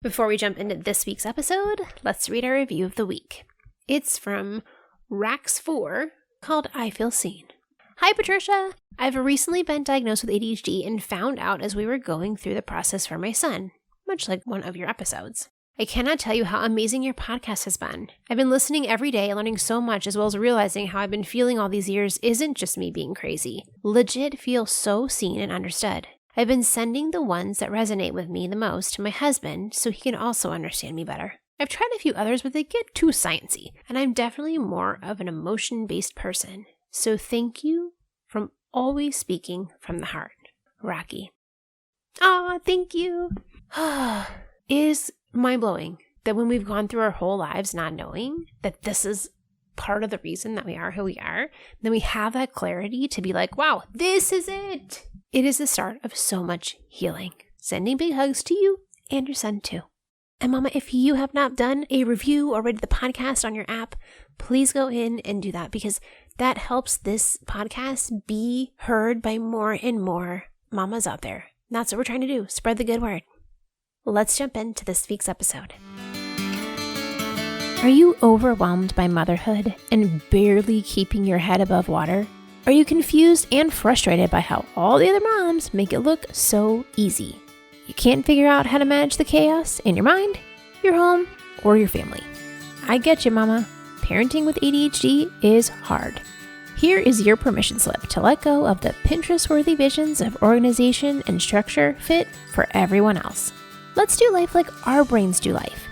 Before we jump into this week's episode, let's read our review of the week. It's from Rax4, called I Feel Seen. Hi, Patricia. I've recently been diagnosed with ADHD and found out as we were going through the process for my son, much like one of your episodes. I cannot tell you how amazing your podcast has been. I've been listening every day, learning so much, as well as realizing how I've been feeling all these years isn't just me being crazy. Legit feel so seen and understood. I've been sending the ones that resonate with me the most to my husband so he can also understand me better. I've tried a few others, but they get too sciencey, and I'm definitely more of an emotion-based person. So thank you from always speaking from the heart. Rocky. Aw, thank you. It is mind-blowing that when we've gone through our whole lives not knowing that this is part of the reason that we are who we are, then we have that clarity to be like, wow, this is it. It is the start of so much healing. Sending big hugs to you and your son too. And Mama, if you have not done a review or rated the podcast on your app, please go in and do that, because that helps this podcast be heard by more and more mamas out there. And that's what we're trying to do. Spread the good word. Let's jump into this week's episode. Are you overwhelmed by motherhood and barely keeping your head above water? Are you confused and frustrated by how all the other moms make it look so easy? You can't figure out how to manage the chaos in your mind, your home, or your family. I get you, Mama. Parenting with ADHD is hard. Here is your permission slip to let go of the Pinterest-worthy visions of organization and structure fit for everyone else. Let's do life like our brains do life.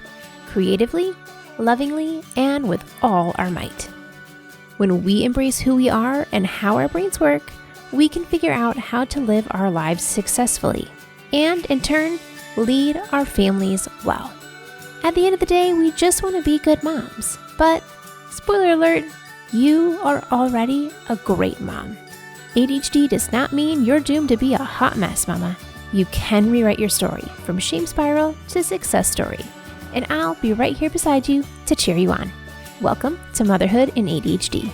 Creatively, lovingly, and with all our might. When we embrace who we are and how our brains work, we can figure out how to live our lives successfully and, in turn, lead our families well. At the end of the day, we just want to be good moms. But, spoiler alert, you are already a great mom. ADHD does not mean you're doomed to be a hot mess, Mama. You can rewrite your story from shame spiral to success story. And I'll be right here beside you to cheer you on. Welcome to Motherhood in ADHD.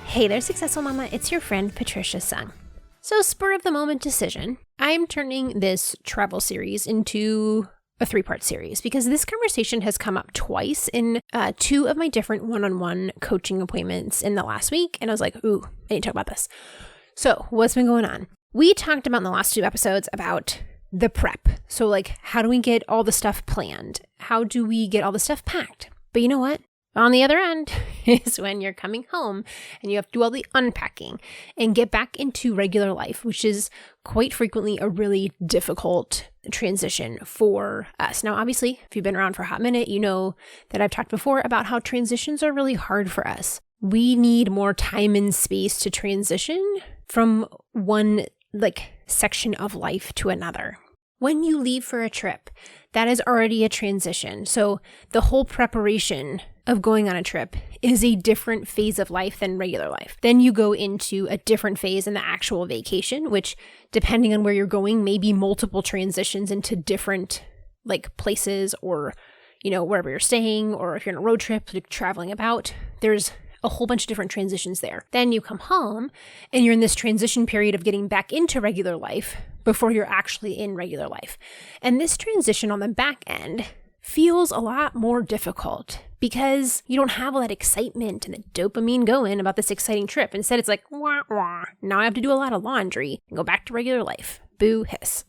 Hey there, Successful Mama. It's your friend, Patricia Sung. So, spur of the moment decision. I'm turning this travel series into a 3-part series because this conversation has come up twice in 2 of my different one-on-one coaching appointments in the last week. And I was like, ooh, I need to talk about this. So, what's been going on? We talked about in the last 2 episodes about the prep. So like, how do we get all the stuff planned? How do we get all the stuff packed? But you know what? On the other end is when you're coming home and you have to do all the unpacking and get back into regular life, which is quite frequently a really difficult transition for us. Now, obviously, if you've been around for a hot minute, you know that I've talked before about how transitions are really hard for us. We need more time and space to transition from one section of life to another. When you leave for a trip, that is already a transition. So the whole preparation of going on a trip is a different phase of life than regular life. Then you go into a different phase in the actual vacation, which depending on where you're going, may be multiple transitions into different places or, wherever you're staying, or if you're on a road trip, traveling about, there's a whole bunch of different transitions there. Then you come home and you're in this transition period of getting back into regular life before you're actually in regular life. And this transition on the back end feels a lot more difficult because you don't have all that excitement and the dopamine going about this exciting trip. Instead, it's like, wah, wah. Now I have to do a lot of laundry and go back to regular life. Boo, hiss.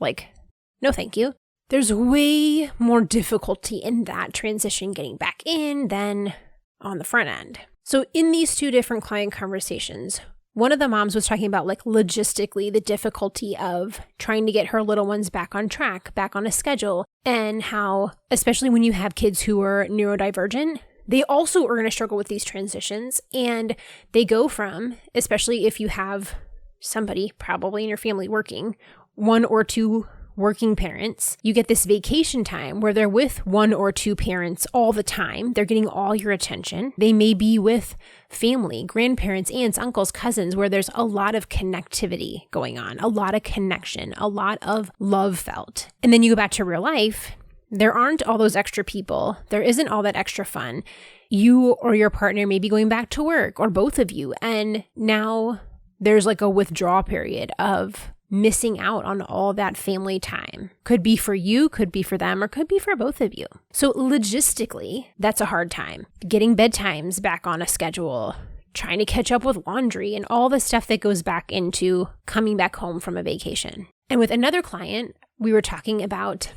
No thank you. There's way more difficulty in that transition getting back in than on the front end. So in these 2 different client conversations, one of the moms was talking about logistically the difficulty of trying to get her little ones back on track, back on a schedule, and how, especially when you have kids who are neurodivergent, they also are going to struggle with these transitions. And they go from, especially if you have somebody probably in your family working, 1 or 2 working parents, you get this vacation time where they're with 1 or 2 parents all the time. They're getting all your attention. They may be with family, grandparents, aunts, uncles, cousins, where there's a lot of connectivity going on, a lot of connection, a lot of love felt. And then you go back to real life, there aren't all those extra people. There isn't all that extra fun. You or your partner may be going back to work, or both of you, and now there's a withdrawal period of missing out on all that family time. Could be for you, could be for them, or could be for both of you. So logistically, that's a hard time. Getting bedtimes back on a schedule, trying to catch up with laundry, and all the stuff that goes back into coming back home from a vacation. And with another client, we were talking about,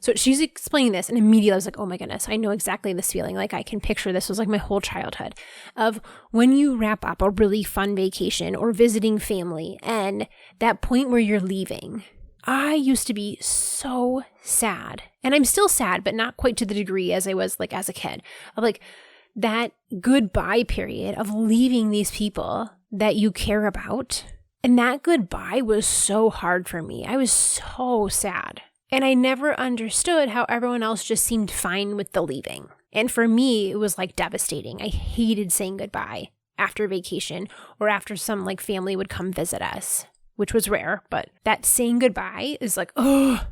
so she's explaining this, and immediately I was like, oh my goodness, I know exactly this feeling. Like I can picture this was like my whole childhood of when you wrap up a really fun vacation or visiting family and that point where you're leaving. I used to be so sad, and I'm still sad, but not quite to the degree as I was like as a kid, of like that goodbye period of leaving these people that you care about. And that goodbye was so hard for me. I was so sad. And I never understood how everyone else just seemed fine with the leaving. And for me, it was like devastating. I hated saying goodbye after vacation or after some like family would come visit us, which was rare. But that saying goodbye is like, oh,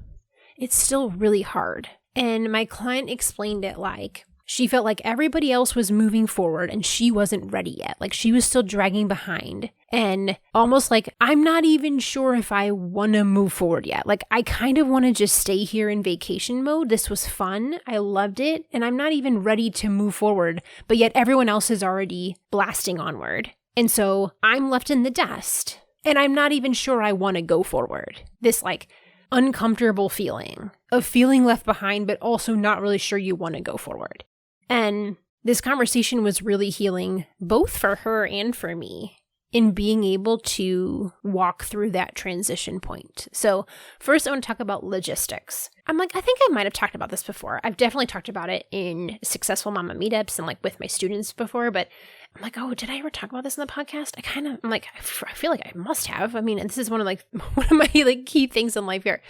it's still really hard. And my client explained it like, she felt like everybody else was moving forward and she wasn't ready yet. Like she was still dragging behind and almost like, I'm not even sure if I want to move forward yet. Like I kind of want to just stay here in vacation mode. This was fun. I loved it. And I'm not even ready to move forward, but yet everyone else is already blasting onward. And so I'm left in the dust and I'm not even sure I want to go forward. This like uncomfortable feeling of feeling left behind, but also not really sure you want to go forward. And this conversation was really healing both for her and for me in being able to walk through that transition point. So first I want to talk about logistics. I'm like, I think I might have talked about this before. I've definitely talked about it in Successful Mama meetups and like with my students before, but I'm like, oh, did I ever talk about this in the podcast? I feel like I must have. I mean, and this is one of my like key things in life here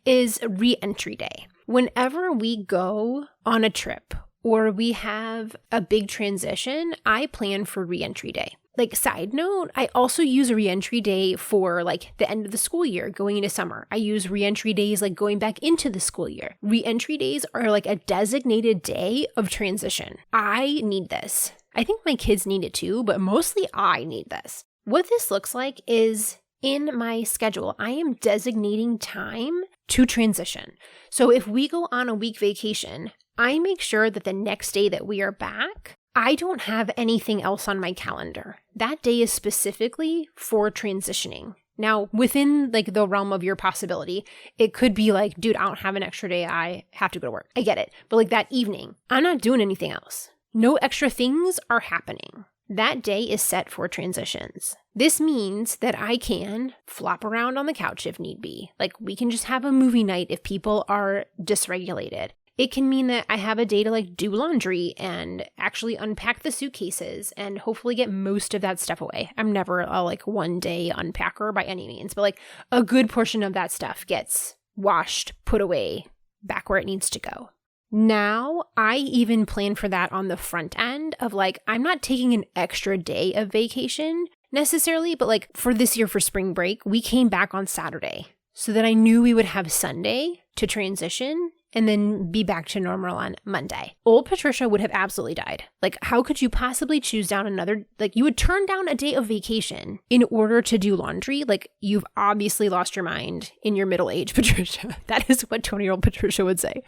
is re-entry day. Whenever we go on a trip or we have a big transition, I plan for re-entry day. Like side note, I also use re-entry day for like the end of the school year going into summer. I use re-entry days like going back into the school year. Re-entry days are like a designated day of transition. I need this. I think my kids need it too, but mostly I need this. What this looks like is in my schedule, I am designating time to transition. So if we go on a week vacation, I make sure that the next day that we are back, I don't have anything else on my calendar. That day is specifically for transitioning. Now, within like the realm of your possibility, it could be like, dude, I don't have an extra day. I have to go to work. I get it. But like that evening, I'm not doing anything else. No extra things are happening. That day is set for transitions. This means that I can flop around on the couch if need be. Like we can just have a movie night if people are dysregulated. It can mean that I have a day to like do laundry and actually unpack the suitcases and hopefully get most of that stuff away. I'm never a like one day unpacker by any means, but like a good portion of that stuff gets washed, put away, back where it needs to go. Now, I even plan for that on the front end of like, I'm not taking an extra day of vacation necessarily, but like for this year for spring break, we came back on Saturday so that I knew we would have Sunday to transition and then be back to normal on Monday. Old Patricia would have absolutely died. Like, how could you possibly choose down another, like you would turn down a day of vacation in order to do laundry? Like, you've obviously lost your mind in your middle age, Patricia. That is what 20-year-old Patricia would say.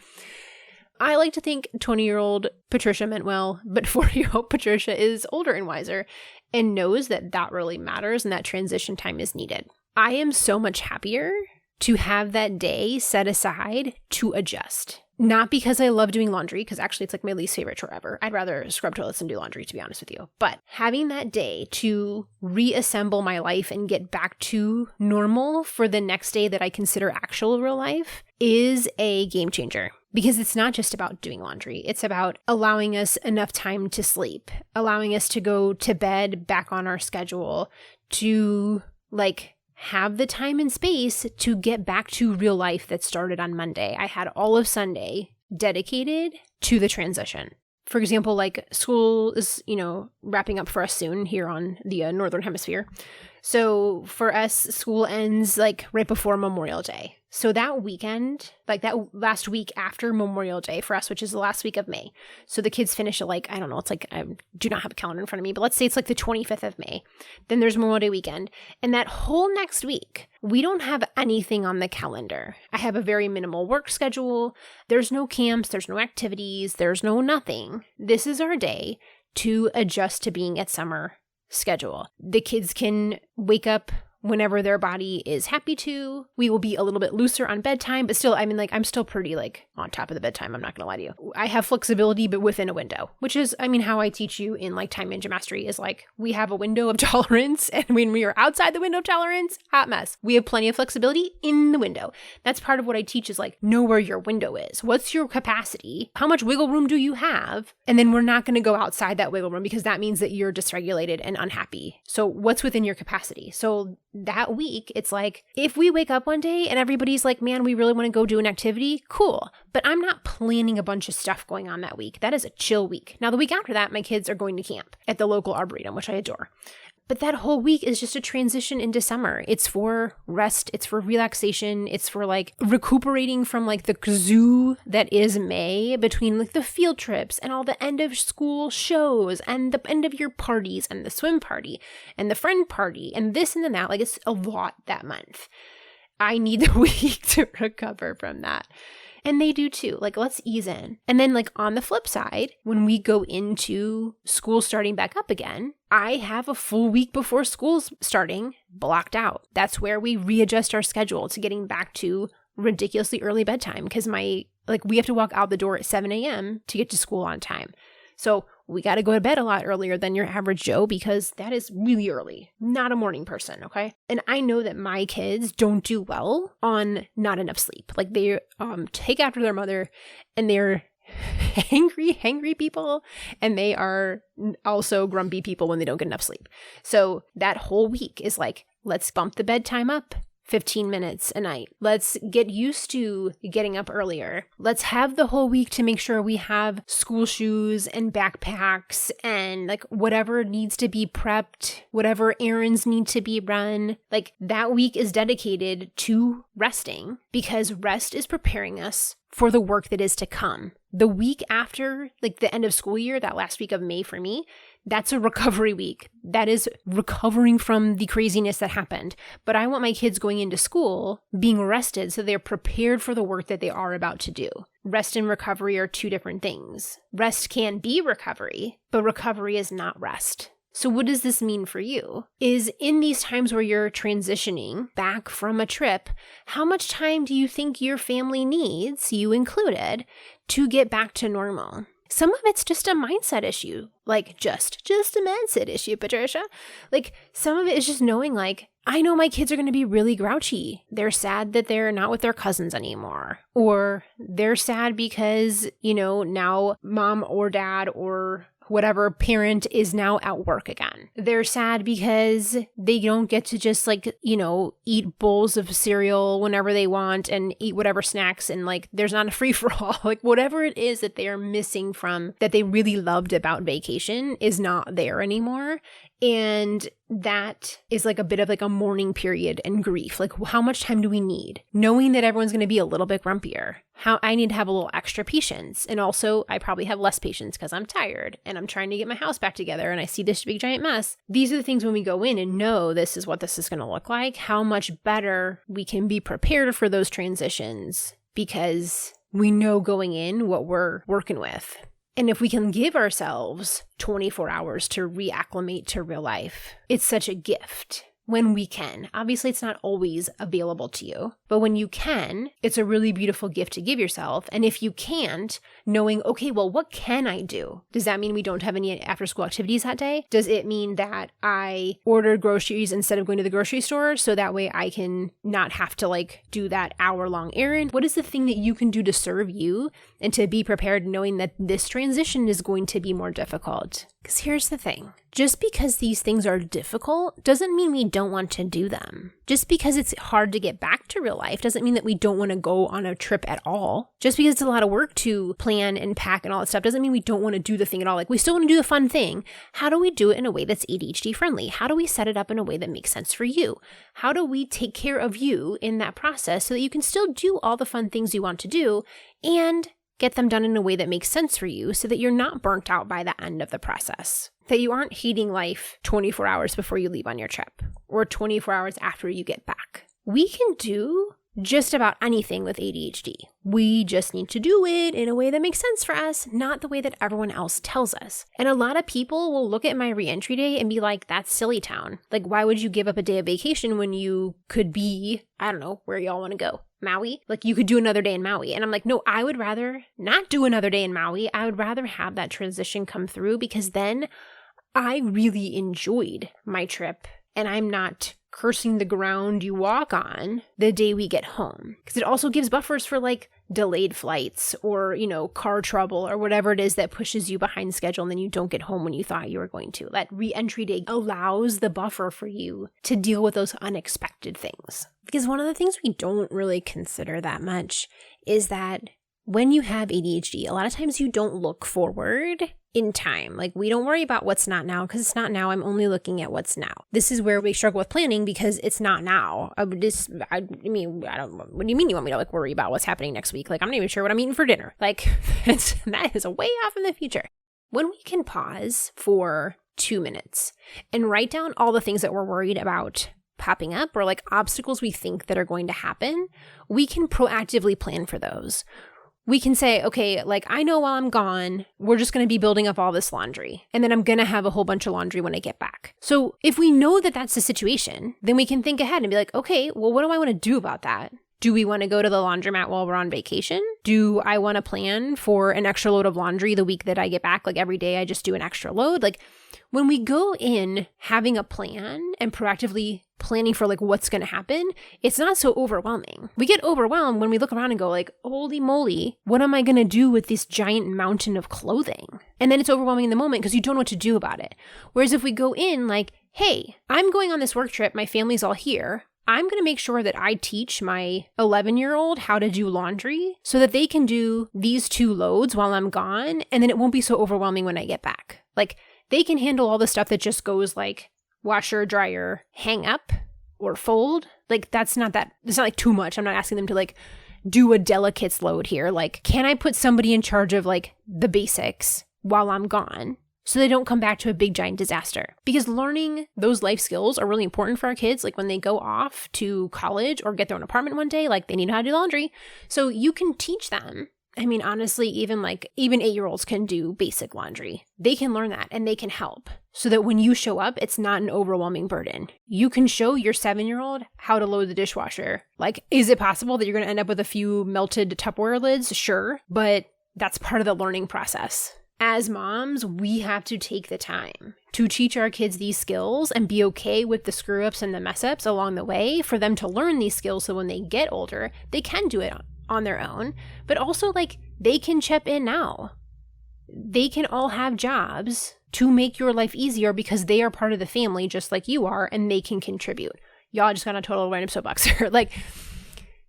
I like to think 20-year-old Patricia meant well, but 40-year-old Patricia is older and wiser and knows that that really matters and that transition time is needed. I am so much happier to have that day set aside to adjust. Not because I love doing laundry, because actually it's like my least favorite chore ever. I'd rather scrub toilets than do laundry, to be honest with you. But having that day to reassemble my life and get back to normal for the next day that I consider actual real life is a game changer. Because it's not just about doing laundry. It's about allowing us enough time to sleep, allowing us to go to bed back on our schedule, to like have the time and space to get back to real life that started on Monday. I had all of Sunday dedicated to the transition. For example, like school is, wrapping up for us soon here on the Northern Hemisphere. So for us, school ends like right before Memorial Day. So that weekend, like that last week after Memorial Day for us, which is the last week of May. So the kids finish at like, I don't know, it's like, I do not have a calendar in front of me, but let's say it's like the 25th of May. Then there's Memorial Day weekend. And that whole next week, we don't have anything on the calendar. I have a very minimal work schedule. There's no camps, there's no activities, there's no nothing. This is our day to adjust to being at summer schedule. The kids can wake up whenever their body is happy to. We will be a little bit looser on bedtime, but still, I mean, like, I'm still pretty, like, on top of the bedtime. I'm not going to lie to you. I have flexibility, but within a window, which is, I mean, how I teach you in, like, time ninja mastery is, like, we have a window of tolerance, and when we are outside the window of tolerance, hot mess. We have plenty of flexibility in the window. That's part of what I teach is, like, know where your window is. What's your capacity? How much wiggle room do you have? And then we're not going to go outside that wiggle room because that means that you're dysregulated and unhappy. So what's within your capacity? So that week, it's like, if we wake up one day and everybody's like, man, we really want to go do an activity, cool. But I'm not planning a bunch of stuff going on that week. That is a chill week. Now, the week after that, my kids are going to camp at the local arboretum, which I adore. But that whole week is just a transition into summer. It's for rest. It's for relaxation. It's for like recuperating from like the zoo that is May between like the field trips and all the end of school shows and the end of year parties and the swim party and the friend party and this and then that. Like it's a lot that month. I need the week to recover from that. And they do too. Like, let's ease in. And then like on the flip side, when we go into school starting back up again, I have a full week before school's starting blocked out. That's where we readjust our schedule to getting back to ridiculously early bedtime because we have to walk out the door at 7 a.m. to get to school on time. So we got to go to bed a lot earlier than your average Joe because that is really early. Not a morning person, okay? And I know that my kids don't do well on not enough sleep. Like they take after their mother and they're hangry people and they are also grumpy people when they don't get enough sleep. So that whole week is like, let's bump the bedtime up 15 minutes a night. Let's get used to getting up earlier. Let's have the whole week to make sure we have school shoes and backpacks and like whatever needs to be prepped, whatever errands need to be run. Like that week is dedicated to resting because rest is preparing us for the work that is to come. The week after, like the end of school year, that last week of May for me, that's a recovery week. That is recovering from the craziness that happened. But I want my kids going into school being rested so they're prepared for the work that they are about to do. Rest and recovery are two different things. Rest can be recovery, but recovery is not rest. So what does this mean for you? Is in these times where you're transitioning back from a trip, how much time do you think your family needs, you included, to get back to normal? Some of it's just a mindset issue, like just a mindset issue, Patricia. Like some of it is just knowing like, I know my kids are going to be really grouchy. They're sad that they're not with their cousins anymore. Or they're sad because, now mom or dad or whatever parent is now at work again. They're sad because they don't get to just eat bowls of cereal whenever they want and eat whatever snacks and there's not a free for all. Whatever it is that they are missing from that they really loved about vacation is not there anymore. And that is a bit of a mourning period and grief. How much time do we need? Knowing that everyone's going to be a little bit grumpier. How I need to have a little extra patience. And also I probably have less patience because I'm tired and I'm trying to get my house back together and I see this big giant mess. These are the things when we go in and know this is what this is going to look like, how much better we can be prepared for those transitions because we know going in what we're working with. And if we can give ourselves 24 hours to reacclimate to real life, it's such a gift when we can. Obviously, it's not always available to you, but when you can, it's a really beautiful gift to give yourself. And if you can't, knowing, okay, well, what can I do? Does that mean we don't have any after school activities that day? Does it mean that I order groceries instead of going to the grocery store so that way I can not have to do that hour-long errand? What is the thing that you can do to serve you and to be prepared knowing that this transition is going to be more difficult? Because here's the thing. Just because these things are difficult doesn't mean we don't want to do them. Just because it's hard to get back to real life doesn't mean that we don't want to go on a trip at all. Just because it's a lot of work to plan and pack and all that stuff doesn't mean we don't want to do the thing at all. Like, we still want to do the fun thing. How do we do it in a way that's ADHD friendly? How do we set it up in a way that makes sense for you? How do we take care of you in that process so that you can still do all the fun things you want to do and get them done in a way that makes sense for you so that you're not burnt out by the end of the process? That you aren't hating life 24 hours before you leave on your trip or 24 hours after you get back. We can do just about anything with ADHD. We just need to do it in a way that makes sense for us, not the way that everyone else tells us. And a lot of people will look at my reentry day and be like, that's silly town. Like, why would you give up a day of vacation when you could be, I don't know, where y'all want to go? Maui? Like, you could do another day in Maui. And I'm like, no, I would rather not do another day in Maui. I would rather have that transition come through, because then I really enjoyed my trip and I'm not cursing the ground you walk on the day we get home. Because it also gives buffers for like delayed flights or, car trouble or whatever it is that pushes you behind schedule and then you don't get home when you thought you were going to. That re-entry day allows the buffer for you to deal with those unexpected things. Because one of the things we don't really consider that much is that when you have ADHD, a lot of times you don't look forward in time. Like, we don't worry about what's not now because it's not now. I'm only looking at what's now. This is where we struggle with planning because it's not now. What do you mean you want me to like worry about what's happening next week? Like, I'm not even sure what I'm eating for dinner. Like, that is way off in the future. When we can pause for 2 minutes and write down all the things that we're worried about popping up or like obstacles we think that are going to happen, we can proactively plan for those. We can say, okay, like, I know while I'm gone, we're just going to be building up all this laundry. And then I'm going to have a whole bunch of laundry when I get back. So if we know that that's the situation, then we can think ahead and be like, okay, well, what do I want to do about that? Do we want to go to the laundromat while we're on vacation? Do I want to plan for an extra load of laundry the week that I get back? Like, every day I just do an extra load. Like, when we go in having a plan and proactively planning for like what's going to happen, it's not so overwhelming. We get overwhelmed when we look around and go like, holy moly, what am I going to do with this giant mountain of clothing? And then it's overwhelming in the moment because you don't know what to do about it. Whereas if we go in like, hey, I'm going on this work trip, my family's all here, I'm going to make sure that I teach my 11-year-old how to do laundry so that they can do these 2 loads while I'm gone, and then it won't be so overwhelming when I get back. Like, they can handle all the stuff that just goes like washer, dryer, hang up, or fold. Like, it's not like too much. I'm not asking them to like do a delicates load here. Like, can I put somebody in charge of like the basics while I'm gone so they don't come back to a big giant disaster? Because learning those life skills are really important for our kids. Like, when they go off to college or get their own apartment one day, like, they need how to do laundry. So you can teach them. I mean, honestly, even 8-year-olds can do basic laundry. They can learn that and they can help so that when you show up, it's not an overwhelming burden. You can show your 7-year-old how to load the dishwasher. Like, is it possible that you're going to end up with a few melted Tupperware lids? Sure, but that's part of the learning process. As moms, we have to take the time to teach our kids these skills and be okay with the screw ups and the mess ups along the way for them to learn these skills so when they get older, they can do it on their own, but also like they can chip in now. They can all have jobs to make your life easier because they are part of the family just like you are and they can contribute. Y'all just got a total random soapbox here. Like,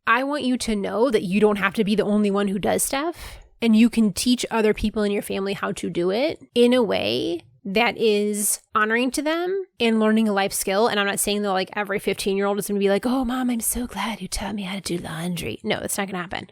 I want you to know that you don't have to be the only one who does stuff, and you can teach other people in your family how to do it in a way that is honoring to them and learning a life skill. And I'm not saying that like every 15-year-old is going to be like, oh, Mom, I'm so glad you taught me how to do laundry. No, that's not going to happen.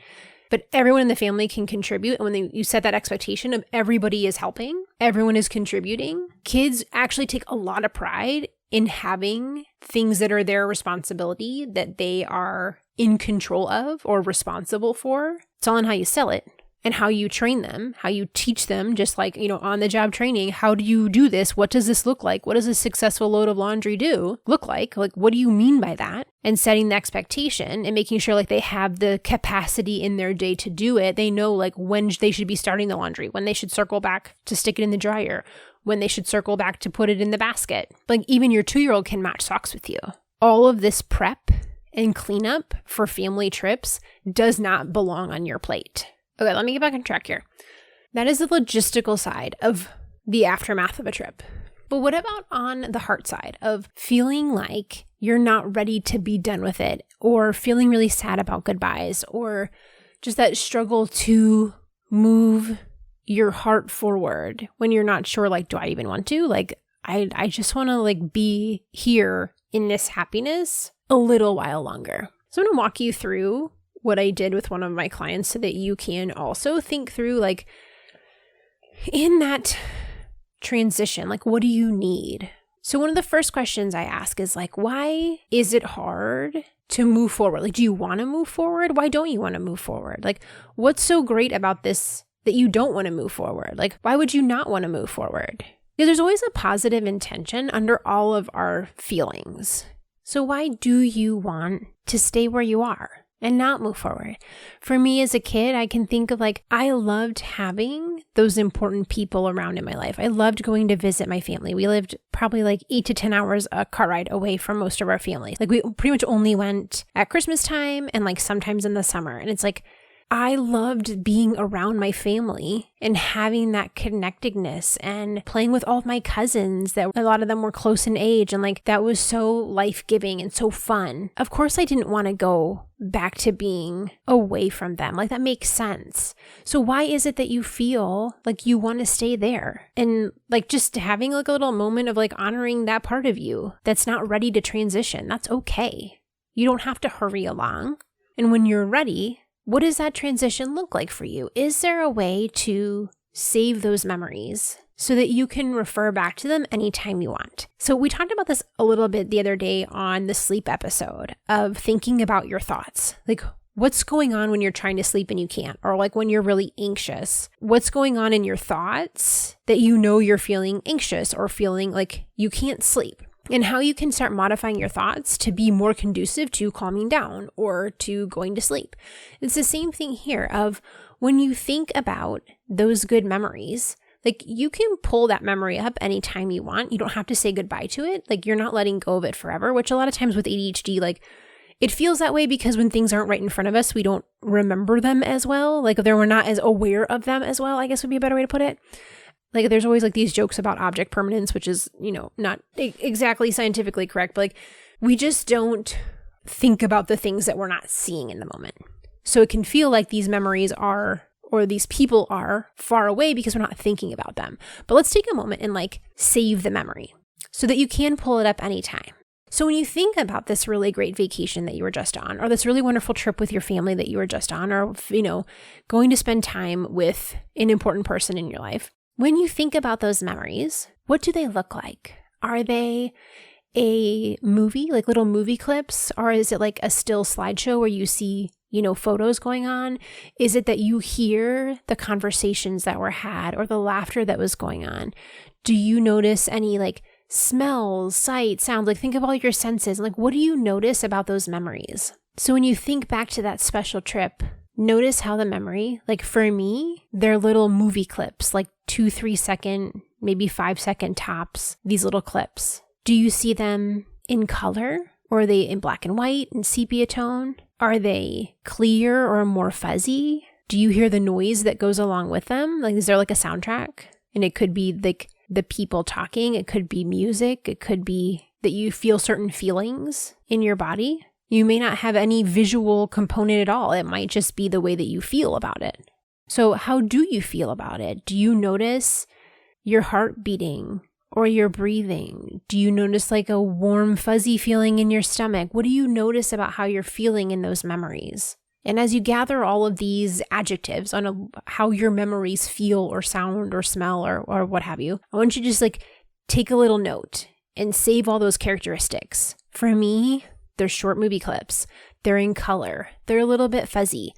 But everyone in the family can contribute. And when you set that expectation of everybody is helping, everyone is contributing, kids actually take a lot of pride in having things that are their responsibility that they are in control of or responsible for. It's all in how you sell it. And how you train them, how you teach them, just like, on the job training, how do you do this? What does this look like? What does a successful load of laundry look like? Like, what do you mean by that? And setting the expectation and making sure like they have the capacity in their day to do it. They know like when they should be starting the laundry, when they should circle back to stick it in the dryer, when they should circle back to put it in the basket. Like, even your 2-year-old can match socks with you. All of this prep and cleanup for family trips does not belong on your plate. Okay, let me get back on track here. That is the logistical side of the aftermath of a trip. But what about on the heart side of feeling like you're not ready to be done with it, or feeling really sad about goodbyes, or just that struggle to move your heart forward when you're not sure, like, do I even want to? Like, I just want to like be here in this happiness a little while longer. So I'm going to walk you through what I did with one of my clients so that you can also think through, like, in that transition, like, what do you need? So one of the first questions I ask is like, why is it hard to move forward? Like, do you want to move forward? Why don't you want to move forward? Like, what's so great about this that you don't want to move forward? Like, why would you not want to move forward? Because there's always a positive intention under all of our feelings. So why do you want to stay where you are and not move forward? For me as a kid, I can think of like, I loved having those important people around in my life. I loved going to visit my family. We lived probably like 8 to 10 hours a car ride away from most of our family. Like we pretty much only went at Christmas time and like sometimes in the summer. And it's like, I loved being around my family and having that connectedness and playing with all of my cousins that a lot of them were close in age. And like, that was so life-giving and so fun. Of course, I didn't want to go back to being away from them. Like, that makes sense. So why is it that you feel like you want to stay there? And like, just having like a little moment of like honoring that part of you that's not ready to transition. That's okay. You don't have to hurry along. And when you're ready, what does that transition look like for you? Is there a way to save those memories so that you can refer back to them anytime you want? So we talked about this a little bit the other day on the sleep episode of thinking about your thoughts. Like, what's going on when you're trying to sleep and you can't? Or like when you're really anxious, what's going on in your thoughts that you know you're feeling anxious or feeling like you can't sleep? And how you can start modifying your thoughts to be more conducive to calming down or to going to sleep. It's the same thing here of when you think about those good memories, like you can pull that memory up anytime you want. You don't have to say goodbye to it. Like, you're not letting go of it forever, which a lot of times with ADHD, like it feels that way because when things aren't right in front of us, we don't remember them as well. Like we're not as aware of them as well, I guess would be a better way to put it. Like, there's always like these jokes about object permanence, which is, not exactly scientifically correct, but like we just don't think about the things that we're not seeing in the moment. So it can feel like these memories are, or these people are far away because we're not thinking about them. But let's take a moment and like save the memory so that you can pull it up anytime. So when you think about this really great vacation that you were just on, or this really wonderful trip with your family that you were just on, or, going to spend time with an important person in your life, when you think about those memories, what do they look like? Are they a movie, like little movie clips? Or is it like a still slideshow where you see, photos going on? Is it that you hear the conversations that were had or the laughter that was going on? Do you notice any like smells, sights, sounds? Like, think of all your senses. Like, what do you notice about those memories? So when you think back to that special trip, notice how the memory, like for me, they're little movie clips, like 2-3 second, maybe 5-second tops, these little clips. Do you see them in color? Or are they in black and white and sepia tone? Are they clear or more fuzzy? Do you hear the noise that goes along with them? Like, is there like a soundtrack? And it could be like the people talking. It could be music. It could be that you feel certain feelings in your body. You may not have any visual component at all. It might just be the way that you feel about it. So how do you feel about it? Do you notice your heart beating or your breathing? Do you notice like a warm, fuzzy feeling in your stomach? What do you notice about how you're feeling in those memories? And as you gather all of these adjectives on how your memories feel or sound or smell or what have you, I want you to just like take a little note and save all those characteristics. For me, they're short movie clips. They're in color. They're a little bit fuzzy.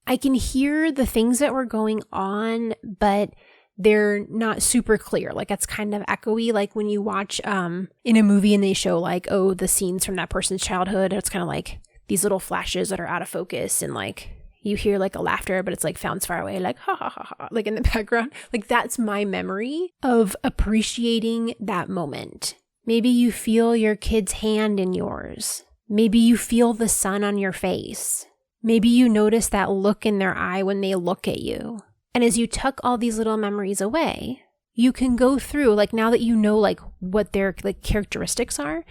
I can hear the things that were going on, but they're not super clear. Like, it's kind of echoey. Like when you watch in a movie and they show like, oh, the scenes from that person's childhood. It's kind of like these little flashes that are out of focus, and like you hear like a laughter, but it's like sounds far away, like ha ha ha ha, like in the background. Like, that's my memory of appreciating that moment. Maybe you feel your kid's hand in yours. Maybe you feel the sun on your face. Maybe you notice that look in their eye when they look at you. And as you tuck all these little memories away, you can go through, like now that you know like what their like characteristics are,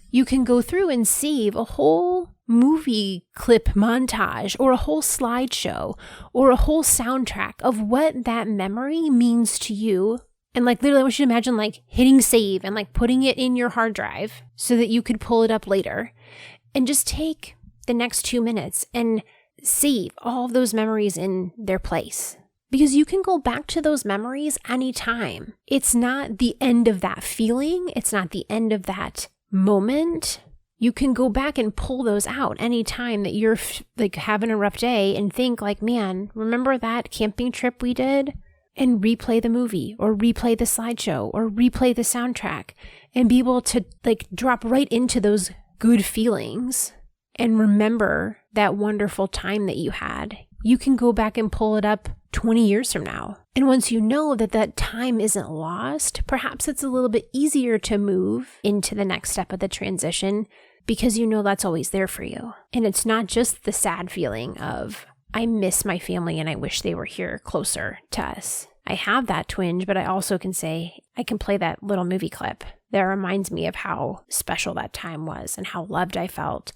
you can go through and save a whole movie clip montage or a whole slideshow or a whole soundtrack of what that memory means to you. And like literally I want you to imagine like hitting save and like putting it in your hard drive so that you could pull it up later, and just take the next 2 minutes and save all of those memories in their place. Because you can go back to those memories anytime. It's not the end of that feeling. It's not the end of that moment. You can go back and pull those out anytime that you're like having a rough day and think like, man, remember that camping trip we did? And replay the movie or replay the slideshow or replay the soundtrack and be able to like drop right into those good feelings and remember that wonderful time that you had. You can go back and pull it up 20 years from now. And once you know that that time isn't lost, perhaps it's a little bit easier to move into the next step of the transition because you know that's always there for you. And it's not just the sad feeling of, I miss my family and I wish they were here closer to us. I have that twinge, but I also can say, I can play that little movie clip that reminds me of how special that time was and how loved I felt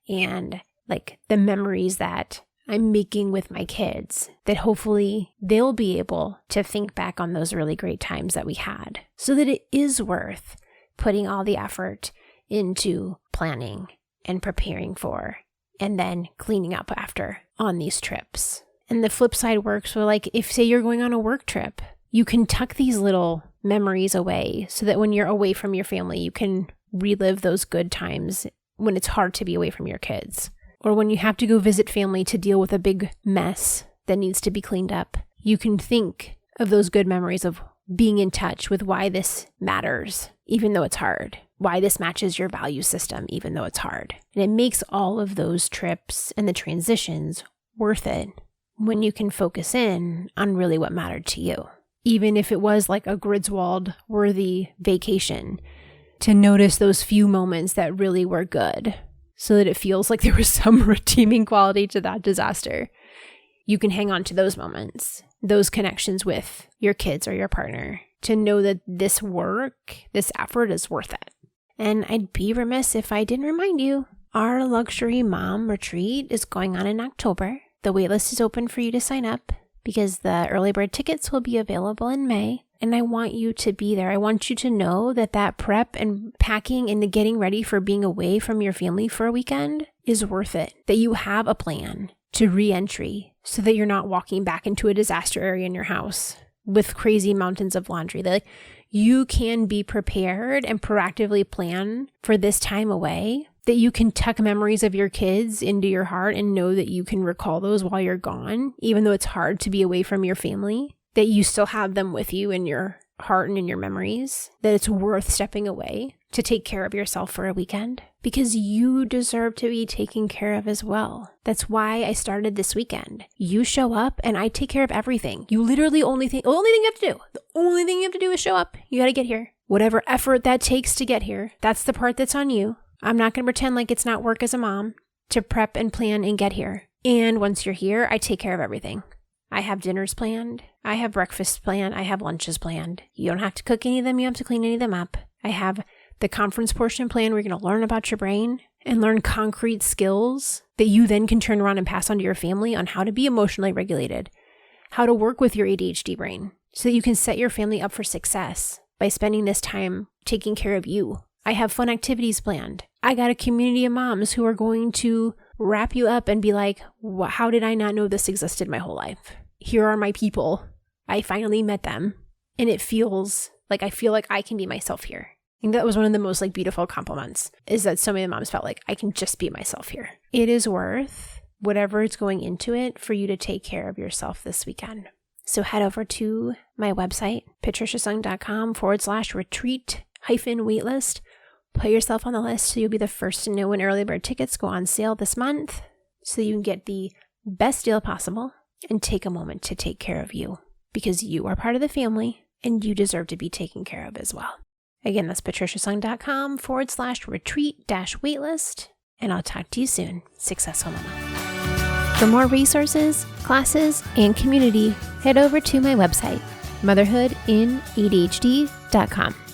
and like the memories that I'm making with my kids, that hopefully they'll be able to think back on those really great times that we had, so that it is worth putting all the effort into planning and preparing for and then cleaning up after on these trips. And the flip side works for like, if say you're going on a work trip, you can tuck these little memories away so that when you're away from your family, you can relive those good times when it's hard to be away from your kids. Or when you have to go visit family to deal with a big mess that needs to be cleaned up, you can think of those good memories of being in touch with why this matters, even though it's hard, why this matches your value system, even though it's hard. And it makes all of those trips and the transitions worth it when you can focus in on really what mattered to you. Even if it was like a Griswald worthy vacation, to notice those few moments that really were good, so that it feels like there was some redeeming quality to that disaster. You can hang on to those moments, those connections with your kids or your partner, to know that this work, this effort is worth it. And I'd be remiss if I didn't remind you, our Luxury Mom Retreat is going on in October. The waitlist is open for you to sign up because the early bird tickets will be available in May. And I want you to be there. I want you to know that that prep and packing and the getting ready for being away from your family for a weekend is worth it. That you have a plan to re-entry so that you're not walking back into a disaster area in your house with crazy mountains of laundry. That you can be prepared and proactively plan for this time away. That you can tuck memories of your kids into your heart and know that you can recall those while you're gone, even though it's hard to be away from your family. That you still have them with you in your heart and in your memories, that it's worth stepping away to take care of yourself for a weekend because you deserve to be taken care of as well. That's why I started this weekend. You show up and I take care of everything. You literally the only thing you have to do is show up. You got to get here. Whatever effort that takes to get here, that's the part that's on you. I'm not going to pretend like it's not work as a mom to prep and plan and get here. And once you're here, I take care of everything. I have dinners planned. I have breakfasts planned. I have lunches planned. You don't have to cook any of them. You have to clean any of them up. I have the conference portion planned. We're going to learn about your brain and learn concrete skills that you then can turn around and pass on to your family on how to be emotionally regulated, how to work with your ADHD brain so that you can set your family up for success by spending this time taking care of you. I have fun activities planned. I got a community of moms who are going to wrap you up and be like, how did I not know this existed my whole life? Here are my people. I finally met them. And it feels like I feel like I can be myself here. I think that was one of the most beautiful compliments, is that so many moms felt like I can just be myself here. It is worth whatever is going into it for you to take care of yourself this weekend. So head over to my website, patriciasung.com/retreat-waitlist. Put yourself on the list so you'll be the first to know when early bird tickets go on sale this month so you can get the best deal possible and take a moment to take care of you because you are part of the family and you deserve to be taken care of as well. Again, that's patriciasung.com/retreat-waitlist, and I'll talk to you soon. Successful Mama. For more resources, classes, and community, head over to my website, motherhoodinadhd.com.